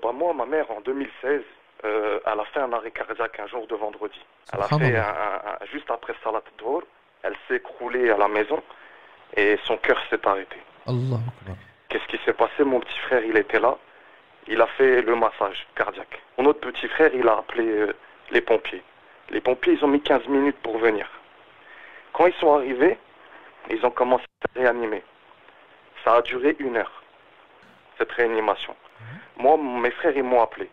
Bah, moi, ma mère, en 2016, elle a fait un arrêt cardiaque un jour de vendredi. Elle a fait Subhanallah. juste après Salat Dhour, elle s'est écroulée à la maison et son cœur s'est arrêté. Allahu Akbar. Qu'est-ce qui s'est passé? Mon petit frère, il était là. Il a fait le massage cardiaque. Mon autre petit frère, il a appelé les pompiers. Les pompiers, ils ont mis 15 minutes pour venir. Quand ils sont arrivés, ils ont commencé à réanimer. Ça a duré 1 heure, cette réanimation. Moi, mes frères, ils m'ont appelé.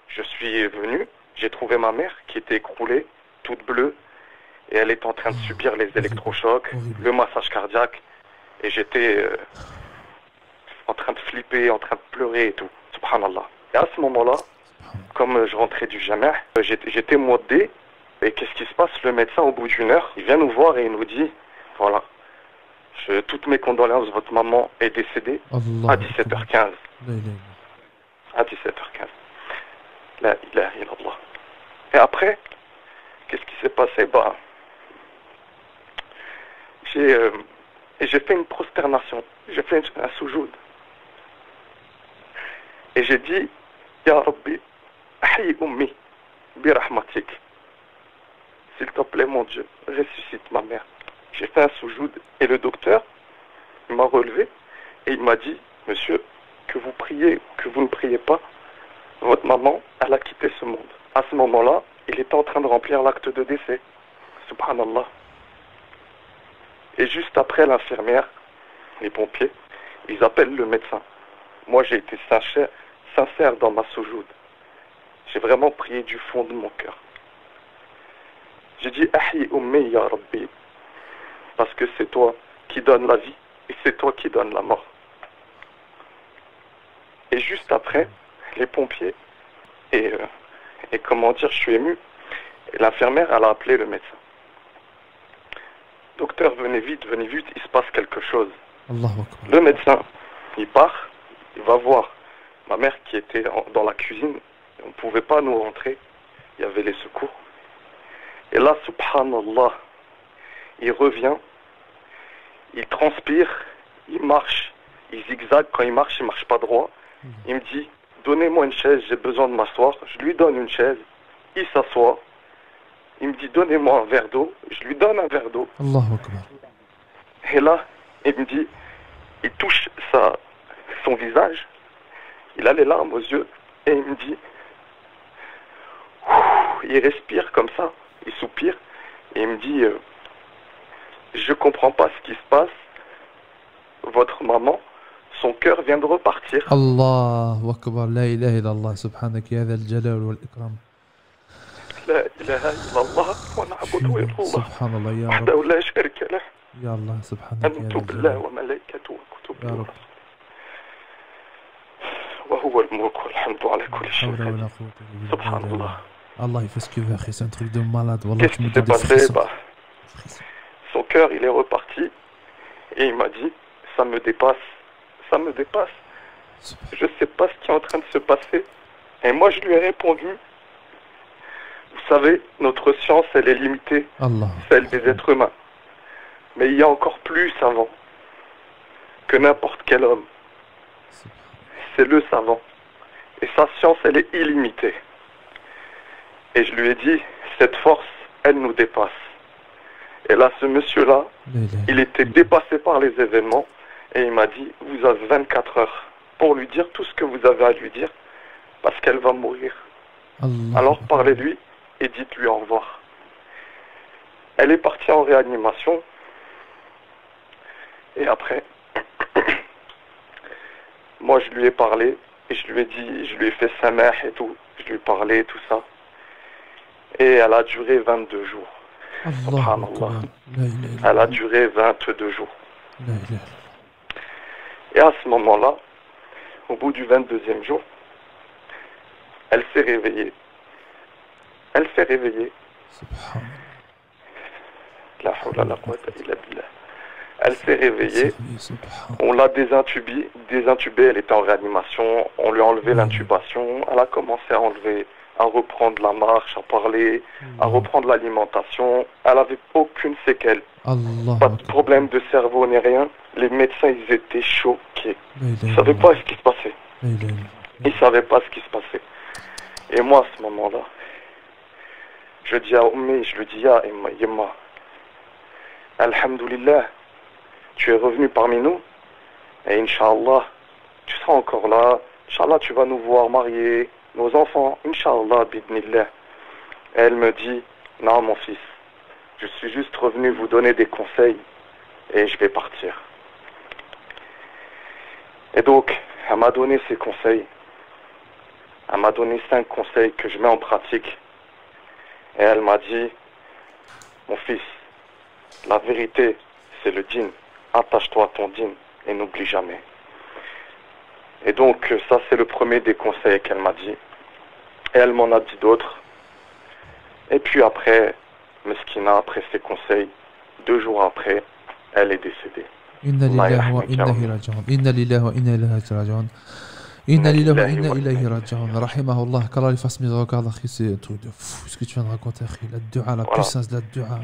Je suis venu, j'ai trouvé ma mère qui était écroulée, toute bleue, et elle est en train de subir les électrochocs, Horrible. le massage cardiaque, et j'étais en train de flipper, en train de pleurer et tout. Subhanallah. Et à ce moment-là, comme je rentrais du jama', j'étais modé, et qu'est-ce qui se passe? Le médecin, au bout d'1 heure, il vient nous voir et il nous dit, voilà, toutes mes condoléances, votre maman est décédée à Allahu Akbar. 17h15. La ilaha illallah. À 17h15. La ilaha illallah. Et après, qu'est-ce qui s'est passé? Bah, j'ai fait une prosternation. J'ai fait un soujoud. Et j'ai dit, Ya Rabbi, ahyi ummi, bi rahmatik. S'il te plaît, mon Dieu, ressuscite ma mère. J'ai fait un soujoud et le docteur, il m'a relevé et il m'a dit, monsieur, que vous priez ou que vous ne priez pas, votre maman, elle a quitté ce monde. À ce moment-là, il était en train de remplir l'acte de décès. Subhanallah. Et juste après, l'infirmière, les pompiers, ils appellent le médecin. Moi, j'ai été sincère dans ma soujoud. J'ai vraiment prié du fond de mon cœur. J'ai dit, Ahyi ummi ya Rabbi, parce que c'est toi qui donnes la vie et c'est toi qui donnes la mort. Et juste après, les pompiers, et comment dire, je suis ému. Et l'infirmière, elle a appelé le médecin. Docteur, venez vite, il se passe quelque chose. Allahu Akbar. Le médecin, il part, il va voir ma mère qui était dans la cuisine. On ne pouvait pas nous rentrer, il y avait les secours. Et là, subhanallah, il revient, il transpire, il marche, il zigzague, quand il marche pas droit. Il me dit, donnez-moi une chaise, j'ai besoin de m'asseoir. Je lui donne une chaise, il s'assoit. Il me dit, donnez-moi un verre d'eau. Je lui donne un verre d'eau. Allahu Akbar. Et là, il me dit, il touche son visage. Il a les larmes aux yeux. Et il me dit, il respire comme ça, il soupire. Et il me dit, je comprends pas ce qui se passe. Votre maman, son cœur vient de repartir. Allahu Akbar. La ilaha illallah. Subhanak ya dhal jalal wal ikram. لا إله إلا الله ونعبده إلا الله Subhanallah ya Rab. وحده لا شريك له Ya Allah. Subhanak ya آمنت dhal بالله jalal. وملائكته Ya وكتبه Rab. وهو الملك والحمد على كل شيء Hawla wa la قدير. quwwata illa billah. سبحان الله. Allah, il fait ce qu'il veut, c'est un truc de malade. Wallah, Qu'est-ce tu me qui s'est donnes des passé? frissons. Bah, Frissons. son cœur, il est reparti et il m'a dit, ça me dépasse, ça me dépasse. Je sais pas ce qui est en train de se passer. Et moi, je lui ai répondu, vous savez, notre science, elle est limitée, Allah. celle des êtres humains. Mais il y a encore plus savant que n'importe quel homme. C'est le savant. Et sa science, elle est illimitée. Et je lui ai dit, cette force, elle nous dépasse. Et là, ce monsieur-là, il était dépassé par les événements. Et il m'a dit, vous avez 24 heures pour lui dire tout ce que vous avez à lui dire, parce qu'elle va mourir. Allah. Alors parlez-lui et dites-lui au revoir. Elle est partie en réanimation. Et après, moi je lui ai parlé et je lui ai dit, je lui ai fait samah et tout. Je lui ai parlé, tout ça. Et elle a duré 22 jours. Allahu Akbar. La ilaha illallah. Elle a duré 22 jours. La ilaha illallah. Et à ce moment-là, au bout du 22e jour, elle s'est réveillée. Elle s'est réveillée. Subhanallah. La hawla la quwwata illa billah. Elle s'est réveillée. Subhanallah. On l'a désintubée, elle était en réanimation, on lui a enlevé l'intubation, elle a commencé à reprendre la marche, à parler, à reprendre l'alimentation, elle n'avait aucune séquelle, Allah. pas de problème de cerveau ni rien, les médecins ils étaient choqués, La ilaha ils ne savaient illallah. pas ce qui se passait. La ilaha illallah. Il ne savait pas ce qui se passait. Et moi, à ce moment-là, je dis à Oummi, je lui dis, ya Yemma, Alhamdulillah, tu es revenu parmi nous, et Inch'Allah, tu seras encore là. Inch'Allah, tu vas nous voir marier nos enfants. Inch'Allah, bidnillah. Et elle me dit, non, mon fils, je suis juste revenu vous donner des conseils et je vais partir. Et donc, elle m'a donné ces conseils. Elle m'a donné 5 conseils que je mets en pratique. Et elle m'a dit, mon fils, la vérité, c'est le dîn. Attache-toi à ton dîn et n'oublie jamais. Et donc, ça, c'est le premier des conseils qu'elle m'a dit. Et elle m'en a dit d'autres. Et puis après, Meskina, après ses conseils, 2 jours après, elle est décédée. Inna lillahi wa inna ilayhi raji'un. Inna lillahi wa inna ilayhi raji'un. Inna lillahi wa inna ilayhi raji'un. Rahimahullah. Qu'Allah lui fasse miséricorde, akhi, c'est un truc de fou ce que tu viens de raconter, akhi. La dua, la puissance de la dua.